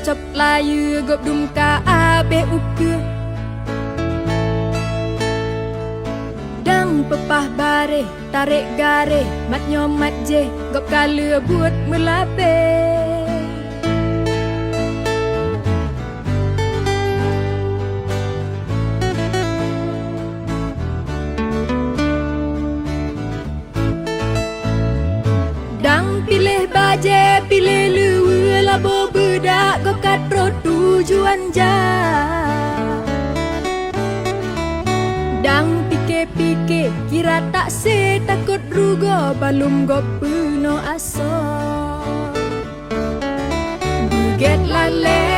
cop layu gop dum ka abe uke dang pepah bare tarik gare mat nyomat je gop kala buat melape dang pilih baje pilih luwe labo bedak gop kat pro tujuan jah dang pike kira tak se takut rugo balum gop puno aso buget lale